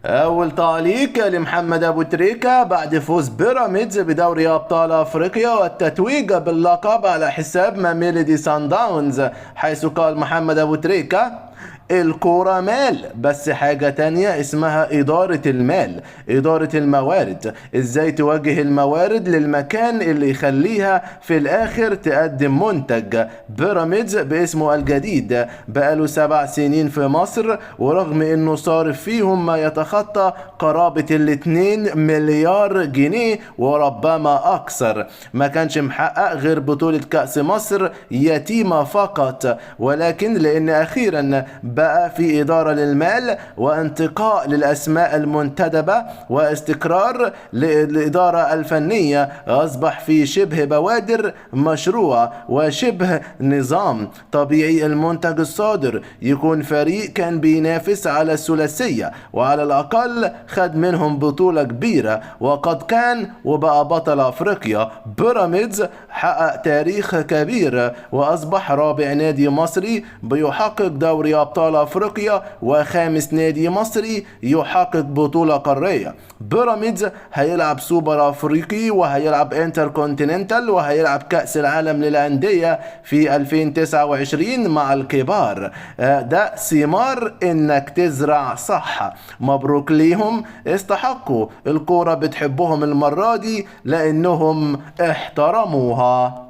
أول تعليق لمحمد أبو تريكة بعد فوز بيراميدز بدوري أبطال أفريقيا والتتويج باللقب على حساب ميلودي سان داونز، حيث قال محمد أبو تريكة: الكورة مال، بس حاجة تانية اسمها إدارة المال، إدارة الموارد، إزاي توجه الموارد للمكان اللي يخليها في الآخر تقدم منتج. بيراميدز باسمه الجديد بقاله 7 سنين في مصر، ورغم إنه صارف فيهم ما يتخطى قرابة 2 مليار جنيه وربما أكثر، ما كانش محقق غير بطولة كأس مصر يتيمة فقط، ولكن لأن أخيرا بقى في إدارة للمال وانتقاء للأسماء المنتدبة واستقرار للإدارة الفنية، أصبح في شبه بوادر مشروع وشبه نظام طبيعي. المنتج الصادر يكون فريق كان بينافس على الثلاثية، وعلى الأقل خد منهم بطولة كبيرة وقد كان وبقى بطل أفريقيا. بيراميدز حقق تاريخ كبير وأصبح رابع نادي مصري بيحقق دوري أبطال أفريقيا وخامس نادي مصري يحقق بطولة قارية. بيراميدز هيلعب سوبر أفريقي وهيلعب انتر كونتيننتال وهيلعب كأس العالم للأندية في 2029 مع الكبار. ده ثمار انك تزرع صح. مبروك ليهم، استحقوا. الكورة بتحبهم المرة دي لأنهم احترموها.